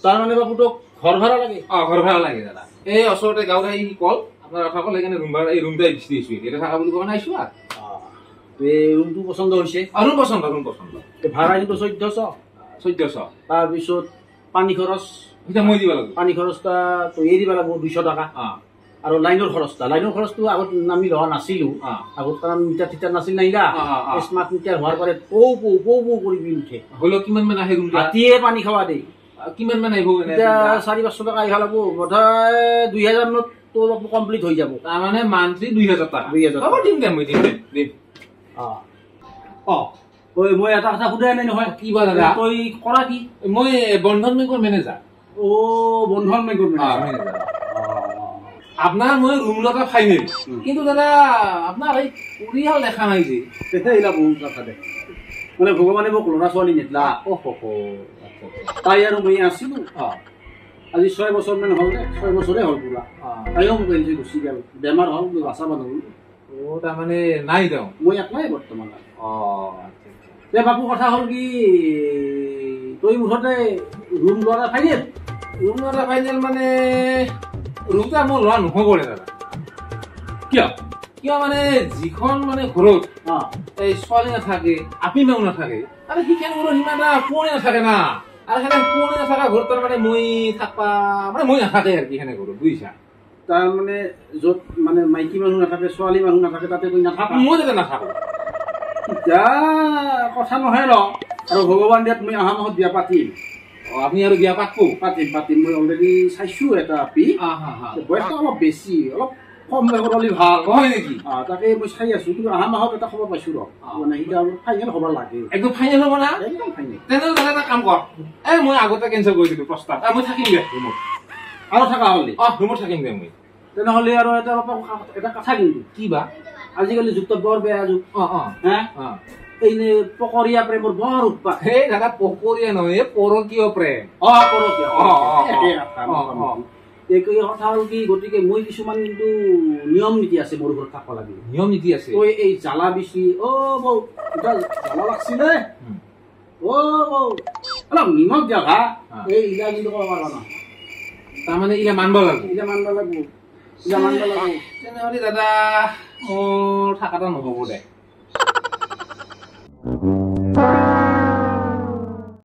তাৰ মানে বাপুটোক ঘৰ ভাড়া লাগে ঘৰ ভাড়া লাগে দাদা এই ওচৰতে গাঁৱত আহি কল আপোনাৰ কথা ক'লে সেইকাৰণে ৰুম ভাড়া এই ৰুমটাই বিচাৰি দিছোঁ এতিয়া থকা বুলি কোৱা নাই আইছোঁ আৰু এই ৰুমটো পচন্দ হৈছে ৰুম পচন্দ ভাড়া কিন্তু 1400 তাৰপিছত পানী খৰচ এতিয়া মই দিব লাগিব পানী খৰচটা তৈয়াৰী দিব লাগিব 200 টকা আৰু লাইনৰ খৰচটো আগত আমি লোৱা নাছিলোঁ আগত কাৰণ মিটাৰ থিটাৰ নাছিল নাইলা স্মাৰ্ট মিটাৰ হোৱাৰ পাৰে পৌ কৰি উঠে হ'লেও কিমান মান আহে ৰুম ৰাতিয়ে পানী খাৱা দেই কিমান মান আহিব এতিয়া 400-500 টকা আহিব লাগিব বোধহয় 2000 মানত অলপ কমপ্লিট হৈ যাব তাৰমানে মান্থলি 2000 টকা দিম মই দিম মই এটা কথা সুধাই নাই নহয় কি বা দাদা তই কৰা কি মই বন্ধন বেংকৰ মেনেজাৰ বন্ধন বেংকৰ মেনেজাৰ আপনাৰ মই ৰুম লতা ফাইনেল কিন্তু দাদা আপনাৰ এই পৰিয়াল দেখা নাই যে এইলা বহুত কথা দে মানে ভগৱানে মোক ল'ৰা ছোৱালী নিদিলা তাই আৰু মই আছিলো আজি 6 বছৰ মান হ'ল 6 বছৰে হ'ল পুৰা তাইও মোক এৰি গুচি গ'ল বেমাৰ হ'ল বাচাব নহ'ল তাৰমানে নাই দেও মই একলাই বৰ্তমান বাপু কথা হ'ল কি তই মুঠতে ৰুম লোৱা ফাইনেল মানে ৰুমটা মই লোৱা নহ'ব দাদা কিয় মানে যিখন মানে ঘৰত এই ছোৱালী নাথাকে আপি মেও নাথাকে আৰু সিখন ঘৰত সিমান এটা পুৰণি নাথাকে না আৰু সেনে পুৰণি নাথাকা ঘৰত তাৰমানে মই থাকবা মানে মই নাথাকে আৰু সিখানে ঘৰত বুজিছা তাৰমানে য'ত মানে মাইকী মানুহ নাথাকে ছোৱালী মানুহ নাথাকে তাতে তই নাথাকা মই তাতে নাথাকো এতিয়া কথা নহয় ৰ আৰু ভগৱান দিয়াত মই অহা মাহত বিয়া পাতিম আপুনি আৰু বিয়া পাতিম মই অলৰেডি চাইছো এটা আপি বয়সটো অলপ বেছি অলপ কম বয়সত হ'লে ভাল হয় নেকি তাকে মই চাই আছো কিন্তু অহা মাহত এটা খবৰ পাইছো ৰ মানে সিটা ফাইনেল হ'ব লাগে একদম ফাইনেল হ'ব না একদম ফাইনেল তেনেহ'লে দাদা এটা কাম কৰ মই আগতে কেঞ্চেল কৰি দিলোঁ প্ৰস্তাৱ মই থাকিম দে ৰুমত আৰু থকা হ'লে ৰুমত থাকিম দে মই তেনেহ'লে আৰু এটা কথা কিন্তু কি বা আজিকালি যুগটো বৰ বেয়া যুগ এই পকৰীয়া প্ৰেমৰ বৰ উৎপাত এই দাদা পকৰীয়া নহয় পৰকীয় প্ৰেম কথা হ'ল কি গতিকে মই কিছুমান কিন্তু নিয়ম নীতি আছে মোৰ ঘৰত থাকিব লাগিব নিয়ম নীতি আছে এই জ্বালা বেছি বৌ জ্বালা লাগছিলে অলপ নিমখ দিয়া ভা এই ইলা কিন্তু ক'ব পাৰা নহয় তাৰমানে ইলা মানব লাগিব তেনেহ'লে দাদা মোৰ থাকাটা নহ'ব দে